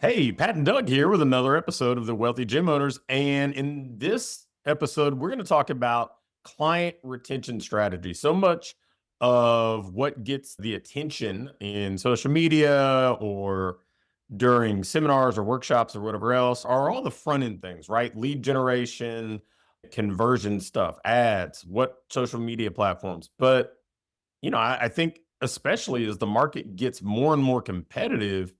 Hey, Pat and Doug here with another episode of the Wealthy Gym Owners. And in this episode, we're going to talk about client retention strategy. So much of what gets the attention in social media or during seminars or workshops or whatever else are all the front end things, right? Lead generation, conversion stuff, ads, what social media platforms. But I think especially as the market gets more and more competitive,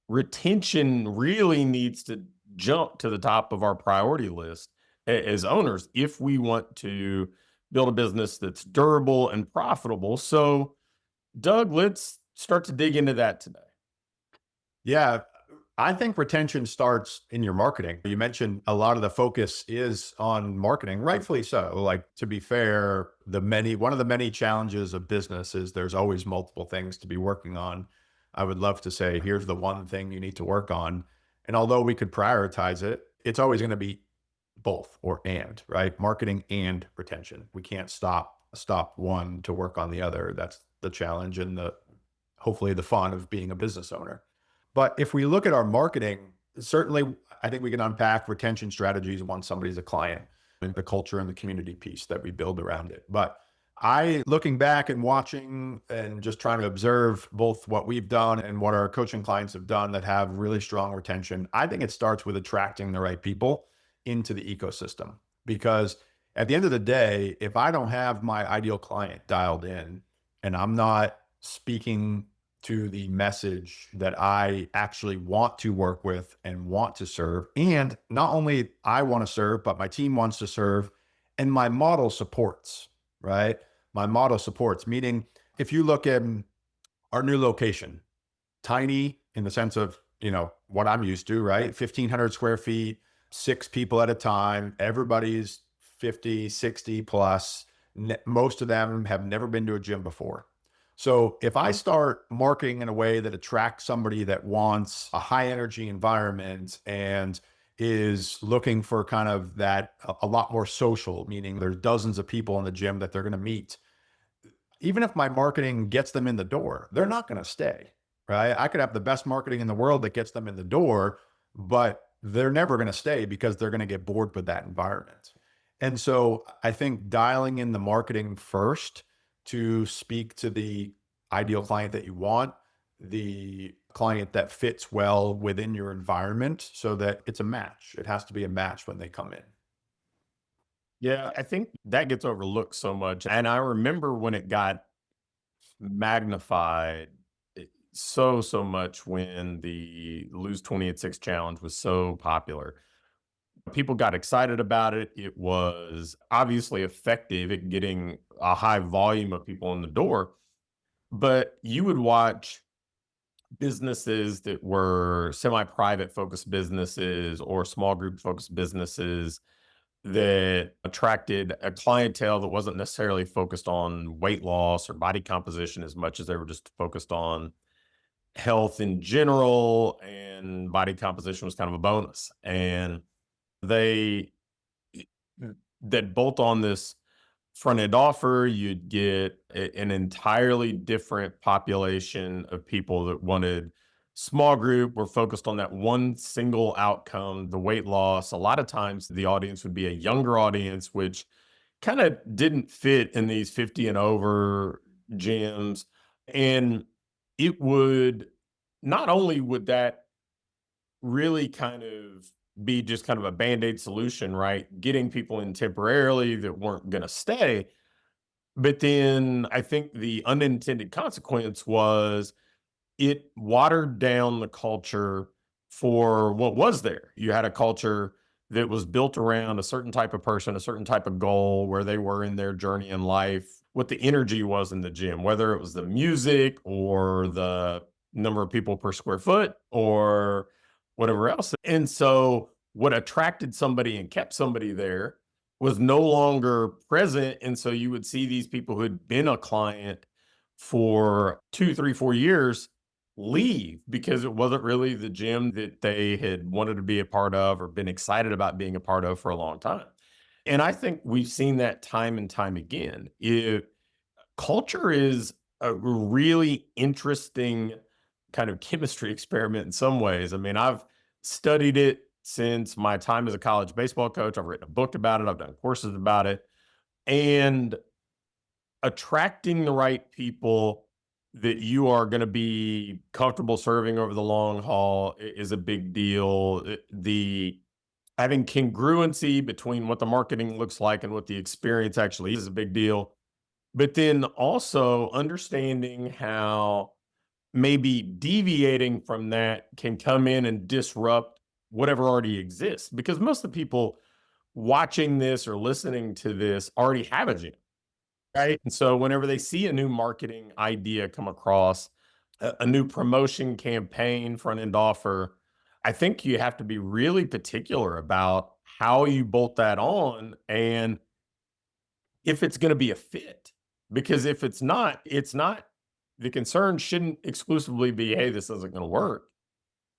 retention really needs to jump to the top of our priority list as owners if we want to build a business that's durable and profitable. So, Doug, let's start to dig into that today. Yeah, I think retention starts in your marketing. You mentioned a lot of the focus is on marketing, rightfully so. Like, to be fair, one of the many challenges of business is there's always multiple things to be working on. I would love to say, here's the one thing you need to work on. And although we could prioritize it, it's always going to be both right? Marketing and retention. We can't stop one to work on the other. That's the challenge and the hopefully the fun of being a business owner. But if we look at our marketing, certainly I think we can unpack retention strategies once somebody's a client and the culture and the community piece that we build around it. But looking back and watching and just trying to observe both what we've done and what our coaching clients have done that have really strong retention, I think it starts with attracting the right people into the ecosystem. Because at the end of the day, if I don't have my ideal client dialed in and I'm not speaking to the message that I actually want to work with and want to serve. And not only I want to serve, but my team wants to serve and my model supports, right? My model supports, meaning if you look at our new location, tiny in the sense of, what I'm used to, right? 1,500 square feet, 6 people at a time, everybody's 50, 60 plus. Most of them have never been to a gym before. So if I start marketing in a way that attracts somebody that wants a high energy environment and is looking for kind of that a lot more social, meaning there's dozens of people in the gym that they're going to meet, even if my marketing gets them in the door, they're not going to stay, right? I could have the best marketing in the world that gets them in the door, but they're never going to stay because they're going to get bored with that environment. And so I think dialing in the marketing first to speak to the ideal client that you want, the client that fits well within your environment so that it's a match. It has to be a match when they come in. Yeah, I think that gets overlooked so much. And I remember when it got magnified so much when the Lose 20 at 6 challenge was so popular. People got excited about it. It was obviously effective at getting a high volume of people in the door. But you would watch businesses that were semi-private focused businesses or small group focused businesses that attracted a clientele that wasn't necessarily focused on weight loss or body composition as much as they were just focused on health in general, and body composition was kind of a bonus. And they that bolt on this front end offer, you'd get an entirely different population of people that wanted small group, were focused on that one single outcome, the weight loss. A lot of times the audience would be a younger audience, which kind of didn't fit in these 50 and over gyms. And it would not only would that really kind of be just kind of a band-aid solution, right? Getting people in temporarily that weren't going to stay. But then I think the unintended consequence was it watered down the culture for what was there. You had a culture that was built around a certain type of person, a certain type of goal, where they were in their journey in life, what the energy was in the gym, whether it was the music or the number of people per square foot or whatever else. And so what attracted somebody and kept somebody there was no longer present. And so you would see these people who had been a client for 2, 3, 4 years leave because it wasn't really the gym that they had wanted to be a part of or been excited about being a part of for a long time. And I think we've seen that time and time again. Culture is a really interesting kind of chemistry experiment in some ways. I mean, I've studied it since my time as a college baseball coach. I've written a book about it. I've done courses about it. And attracting the right people that you are going to be comfortable serving over the long haul is a big deal. The having congruency between what the marketing looks like and what the experience actually is a big deal. But then also understanding how maybe deviating from that can come in and disrupt whatever already exists. Because most of the people watching this or listening to this already have a gym. Right. And so whenever they see a new marketing idea come across, a new promotion campaign, front end offer, I think you have to be really particular about how you bolt that on and if it's going to be a fit. Because if it's not, the concern shouldn't exclusively be, hey, this isn't going to work.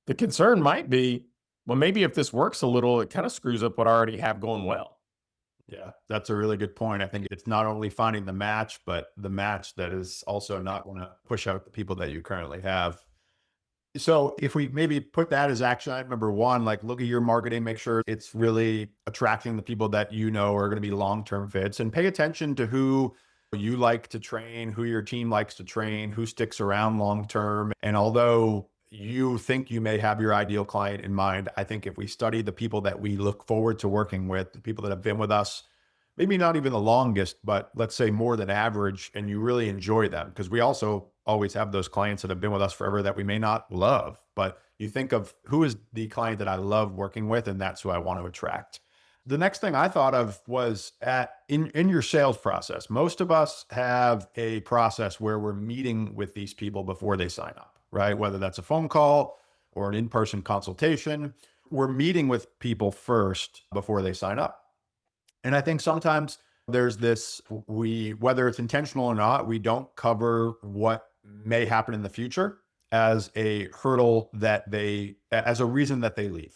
The concern might be, well, maybe if this works a little, it kind of screws up what I already have going well. Yeah, that's a really good point. I think it's not only finding the match, but the match that is also not going to push out the people that you currently have. So if we maybe put that as action item number one, like look at your marketing, make sure it's really attracting the people that you know are going to be long-term fits, and pay attention to who you like to train, who your team likes to train, who sticks around long-term. And although you think you may have your ideal client in mind, I think if we study the people that we look forward to working with, the people that have been with us, maybe not even the longest, but let's say more than average, and you really enjoy them. Because we also always have those clients that have been with us forever that we may not love, but you think of who is the client that I love working with, and that's who I want to attract. The next thing I thought of was in your sales process. Most of us have a process where we're meeting with these people before they sign up, right? Whether that's a phone call or an in-person consultation, we're meeting with people first before they sign up. And I think sometimes there's this, whether it's intentional or not, we don't cover what may happen in the future as a hurdle as a reason that they leave.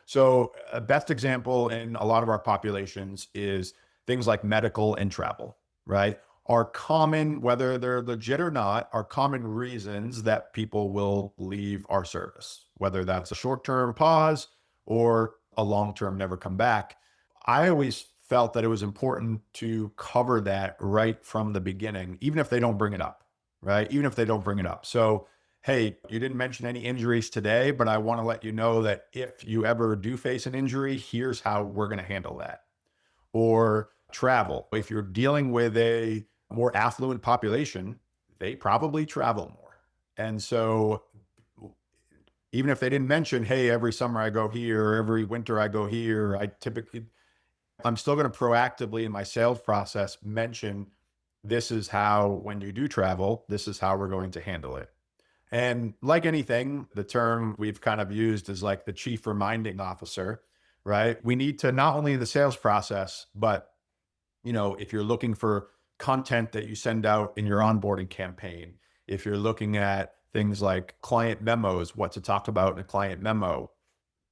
So a best example in a lot of our populations is things like medical and travel, right? Are common, whether they're legit or not, are common reasons that people will leave our service, whether that's a short-term pause or a long-term never come back. I always felt that it was important to cover that right from the beginning, even if they don't bring it up, right? Even if they don't bring it up. So, hey, you didn't mention any injuries today, but I want to let you know that if you ever do face an injury, here's how we're going to handle that. Or travel. If you're dealing with a more affluent population, they probably travel more. And so even if they didn't mention, hey, every summer I go here, every winter I go here, I'm still going to proactively in my sales process mention this is how, when you do travel, this is how we're going to handle it. And like anything, the term we've kind of used is like the chief reminding officer, right? We need to not only the sales process, but if you're looking for content that you send out in your onboarding campaign, if you're looking at things like client memos, what to talk about in a client memo,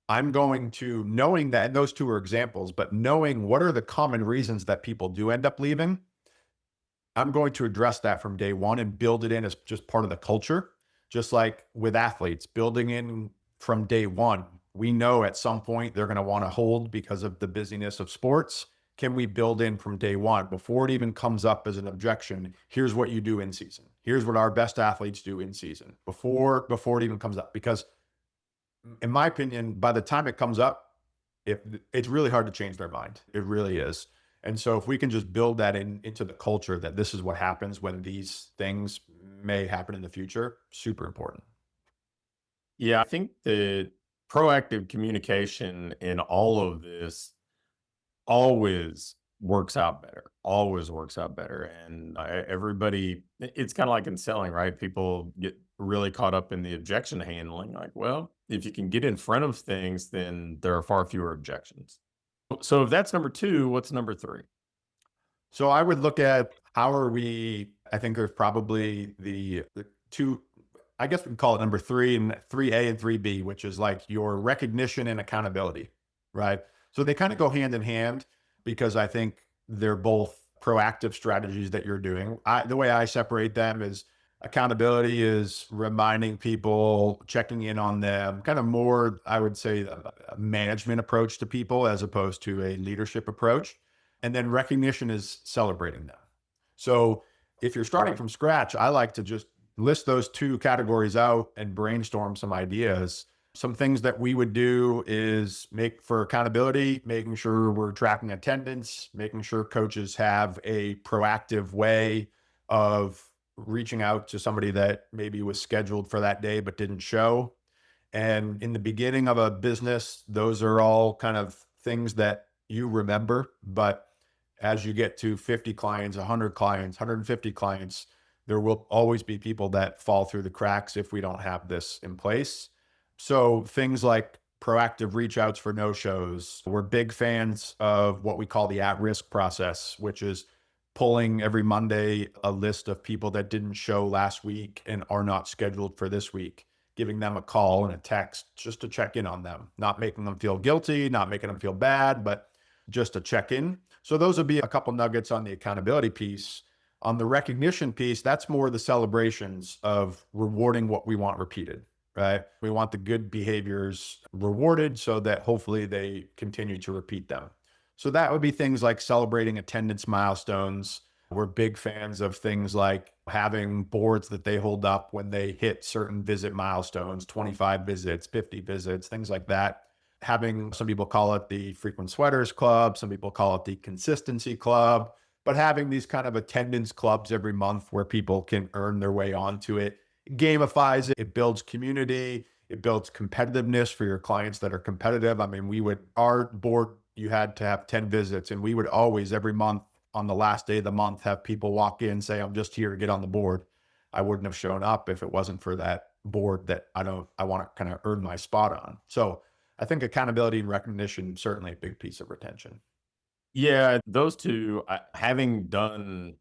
I'm going to, knowing that, and those two are examples, but knowing what are the common reasons that people do end up leaving, I'm going to address that from day one and build it in as just part of the culture. Just like with athletes, building in from day one, we know at some point they're going to want to hold because of the busyness of sports. Can we build in from day one before it even comes up as an objection? Here's what you do in season. Here's what our best athletes do in season before it even comes up. Because in my opinion, by the time it comes up, if it's really hard to change their mind. It really is. And so if we can just build that into the culture that this is what happens when these things may happen in the future, super important. Yeah, I think the proactive communication in all of this always works out better. Always works out better. And everybody, it's kind of like in selling, right? People get really caught up in the objection handling. Like, well, if you can get in front of things, then there are far fewer objections. So if that's number two, what's number three? So I would look at how are we, I think there's probably the two, I guess we can call it number three and 3A and 3B, which is like your recognition and accountability, right? So they kind of go hand in hand because I think they're both proactive strategies that you're doing. The way I separate them is Accountability is reminding people, checking in on them, kind of more, I would say, a management approach to people as opposed to a leadership approach. And then recognition is celebrating them. So if you're starting from scratch, I like to just list those two categories out and brainstorm some ideas. Some things that we would do is make for accountability, making sure we're tracking attendance, making sure coaches have a proactive way of reaching out to somebody that maybe was scheduled for that day but didn't show. And in the beginning of a business, those are all kind of things that you remember. But as you get to 50 clients, 100 clients, 150 clients, there will always be people that fall through the cracks if we don't have this in place. So things like proactive reach outs for no shows. We're big fans of what we call the at risk process, which is pulling every Monday a list of people that didn't show last week and are not scheduled for this week, giving them a call and a text just to check in on them, not making them feel guilty, not making them feel bad, but just a check in. So those would be a couple nuggets on the accountability piece. On the recognition piece, that's more the celebrations of rewarding what we want repeated, right? We want the good behaviors rewarded so that hopefully they continue to repeat them. So that would be things like celebrating attendance milestones. We're big fans of things like having boards that they hold up when they hit certain visit milestones, 25 visits, 50 visits, things like that. Having, some people call it the frequent sweaters club, some people call it the consistency club, but having these kind of attendance clubs every month where people can earn their way onto it gamifies it. It builds community. It builds competitiveness for your clients that are competitive. I mean, our board, you had to have 10 visits, and we would always, every month on the last day of the month, have people walk in, say, I'm just here to get on the board. I wouldn't have shown up if it wasn't for that board that I want to kind of earn my spot on. So I think accountability and recognition, certainly a big piece of retention. Yeah, those two, having done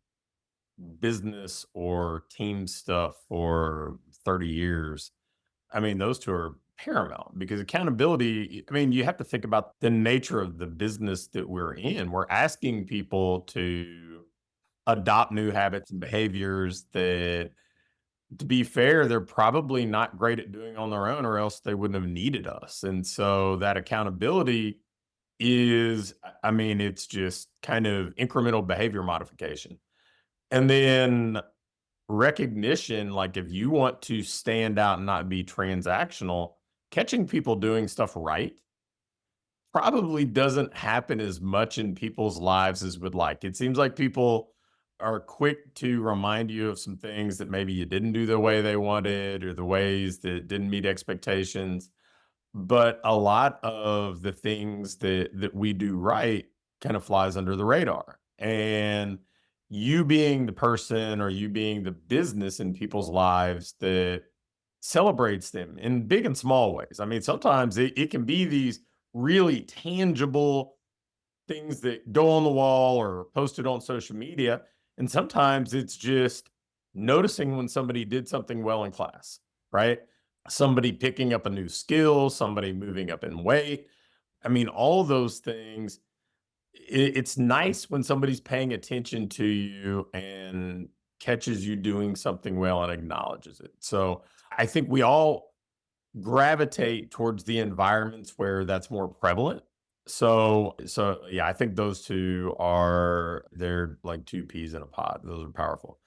business or team stuff for 30 years, I mean, those two are paramount because accountability, I mean, you have to think about the nature of the business that we're in. We're asking people to adopt new habits and behaviors that, to be fair, they're probably not great at doing on their own, or else they wouldn't have needed us. And so that accountability is, I mean, it's just kind of incremental behavior modification. And then recognition, like if you want to stand out and not be transactional, catching people doing stuff right probably doesn't happen as much in people's lives as would like. It seems like people are quick to remind you of some things that maybe you didn't do the way they wanted or the ways that didn't meet expectations. But a lot of the things that we do right kind of flies under the radar. And you being the person or you being the business in people's lives that celebrates them in big and small ways. I mean, sometimes it can be these really tangible things that go on the wall or posted on social media. And sometimes it's just noticing when somebody did something well in class, right? Somebody picking up a new skill, somebody moving up in weight. I mean, all those things. It's nice when somebody's paying attention to you and catches you doing something well and acknowledges it. So I think we all gravitate towards the environments where that's more prevalent. So yeah, I think those two are, they're like two peas in a pod. Those are powerful.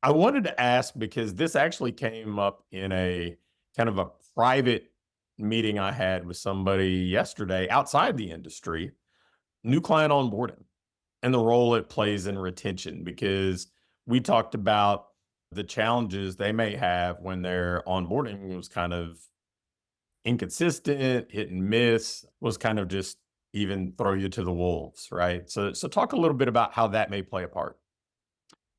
I wanted to ask because this actually came up in a kind of a private meeting I had with somebody yesterday outside the industry, new client onboarding and the role it plays in retention, because we talked about the challenges they may have when their onboarding was kind of inconsistent, hit and miss, was kind of just even throw you to the wolves, right? So talk a little bit about how that may play a part.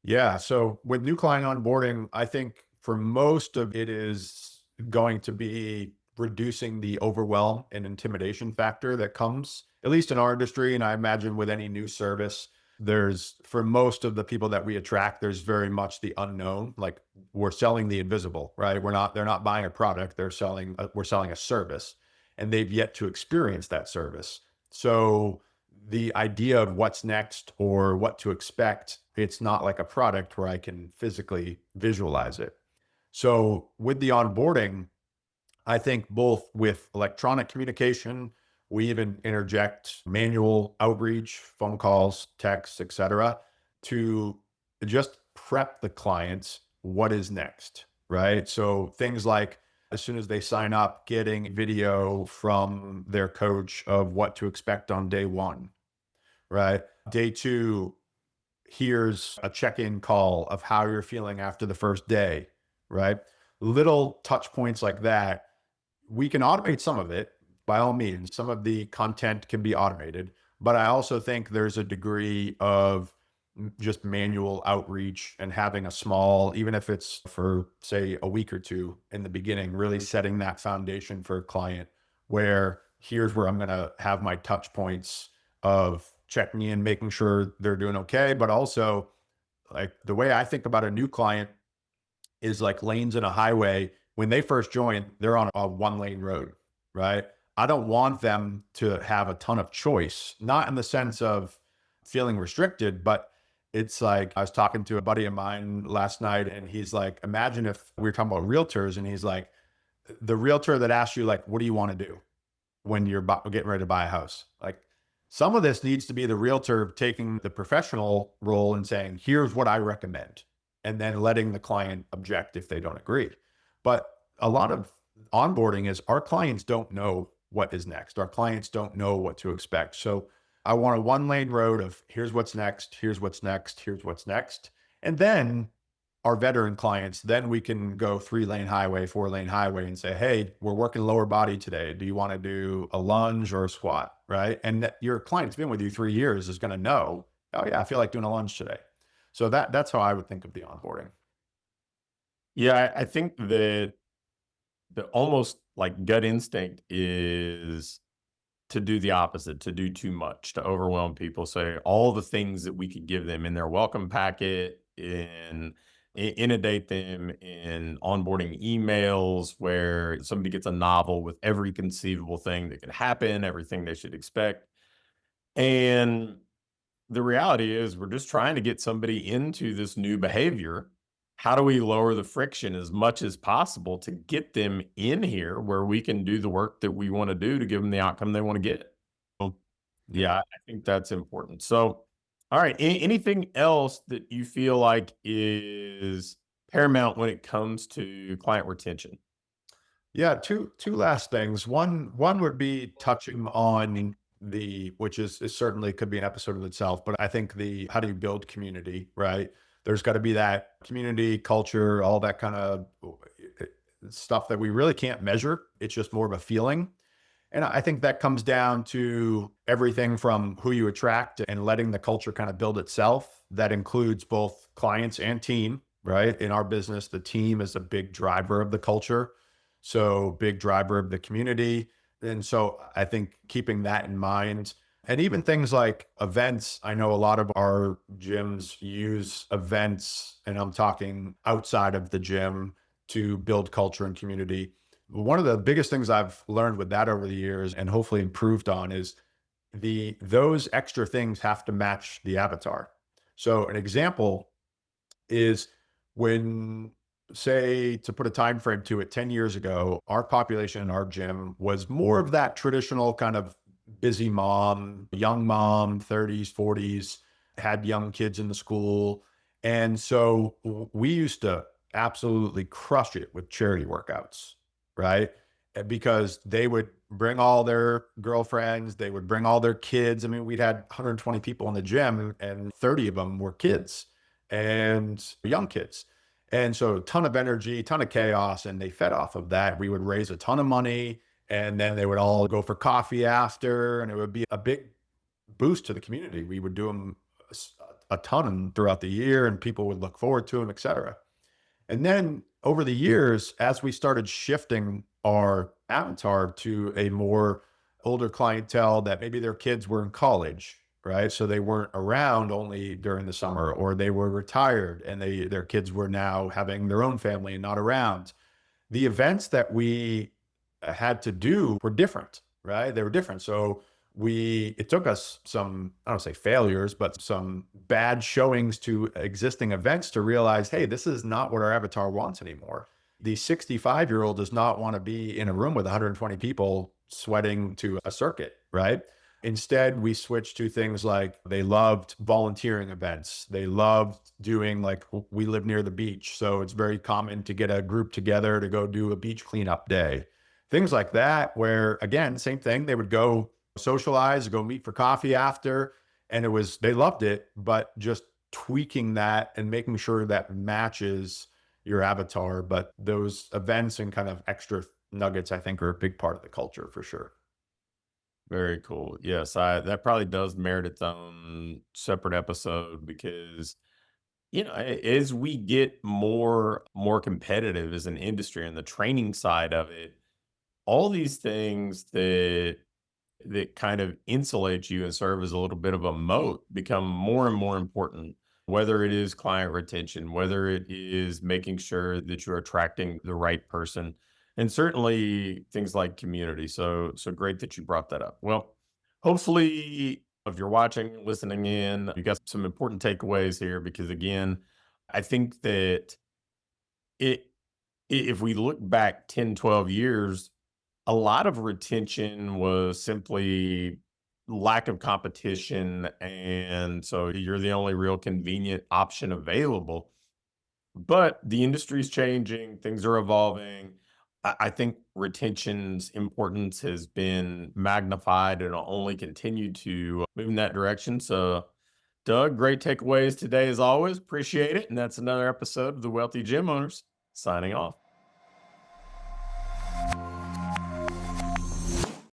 Yeah. So with new client onboarding, I think for most of it is going to be reducing the overwhelm and intimidation factor that comes, at least in our industry. And I imagine with any new service, there's, for most of the people that we attract, there's very much the unknown. Like, we're selling the invisible, right? They're not buying a product. We're selling a service, and they've yet to experience that service. So the idea of what's next or what to expect, it's not like a product where I can physically visualize it. So with the onboarding, I think both with electronic communication, we even interject manual outreach, phone calls, texts, etc., to just prep the clients what is next, right? So things like as soon as they sign up, getting video from their coach of what to expect on day one, right? Day two, here's a check-in call of how you're feeling after the first day, right? Little touch points like that, we can automate some of it by all means. Some of the content can be automated, but I also think there's a degree of just manual outreach and having a small, even if it's for say a week or two in the beginning, really setting that foundation for a client where here's where I'm going to have my touch points of checking in, making sure they're doing okay. But also, like the way I think about a new client is like lanes in a highway. When they first join, they're on a one lane road, right? I don't want them to have a ton of choice, not in the sense of feeling restricted, but it's like I was talking to a buddy of mine last night and he's like, imagine if we were talking about realtors and he's like, the realtor that asks you, like, what do you want to do when you're getting ready to buy a house? Like, some of this needs to be the realtor taking the professional role and saying, here's what I recommend, and then letting the client object if they don't agree. But a lot of onboarding is our clients don't know what is next. Our clients don't know what to expect. So I want a one lane road of here's what's next, here's what's next, here's what's next. And then our veteran clients, then we can go 3 lane highway, 4 lane highway and say, hey, we're working lower body today. Do you want to do a lunge or a squat? Right. And your client's been with you 3 years is going to know, oh yeah, I feel like doing a lunge today. So that's how I would think of the onboarding. Yeah, I think that the almost like gut instinct is to do the opposite, to do too much, to overwhelm people, say all the things that we could give them in their welcome packet, inundate them in onboarding emails where somebody gets a novel with every conceivable thing that could happen, everything they should expect. And the reality is we're just trying to get somebody into this new behavior. How do we lower the friction as much as possible to get them in here where we can do the work that we want to do to give them the outcome they want to get? So, Yeah. yeah, I think that's important. So, all right, anything else that you feel like is paramount when it comes to client retention? Yeah, two last things. One would be touching on the which is certainly could be an episode of itself, but I think the how do you build community, right? There's got to be that community culture, all that kind of stuff that we really can't measure. It's just more of a feeling. And I think that comes down to everything from who you attract and letting the culture kind of build itself. That includes both clients and team, right? In our business, the team is a big driver of the culture. So, big driver of the community. And so, I think keeping that in mind, and even things like events, I know a lot of our gyms use events, and I'm talking outside of the gym to build culture and community. One of the biggest things I've learned with that over the years and hopefully improved on is those extra things have to match the avatar. So an example is when, say, to put a time frame to it, 10 years ago, our population in our gym was more of that traditional kind of busy mom, young mom, 30s, 40s, had young kids in the school. And so we used to absolutely crush it with charity workouts, right? Because they would bring all their girlfriends, they would bring all their kids. I mean, we'd had 120 people in the gym and 30 of them were kids and young kids. And so a ton of energy, ton of chaos, and they fed off of that. We would raise a ton of money and then they would all go for coffee after, and it would be a big boost to the community. We would do them a ton throughout the year and people would look forward to them, et cetera. And then over the years, as we started shifting our avatar to a more older clientele that maybe their kids were in college, right? So they weren't around only during the summer, or they were retired and their kids were now having their own family and not around. The events that we had to do were different, right? They were different. So it took us some, I don't say failures, but some bad showings to existing events to realize, hey, this is not what our avatar wants anymore. The 65-year-old does not want to be in a room with 120 people sweating to a circuit, right? Instead, we switched to things like they loved volunteering events. They loved doing, like, we live near the beach. So it's very common to get a group together to go do a beach cleanup day. Things like that, where again, same thing, they would go socialize, go meet for coffee after. And they loved it, but just tweaking that and making sure that matches your avatar. But those events and kind of extra nuggets, I think, are a big part of the culture for sure. Very cool. Yes, I that probably does merit its own separate episode because as we get more competitive as an industry and the training side of it, all these things that kind of insulate you and serve as a little bit of a moat become more and more important, whether it is client retention, whether it is making sure that you're attracting the right person, and certainly things like community. So great that you brought that up. Well, hopefully if you're watching, listening in, you got some important takeaways here because again, I think that it if we look back 10, 12 years, a lot of retention was simply lack of competition, and so you're the only real convenient option available. But the industry's changing, things are evolving. I think retention's importance has been magnified and will only continue to move in that direction. So, Doug, great takeaways today as always. Appreciate it. And that's another episode of The Wealthy Gym Owners signing off.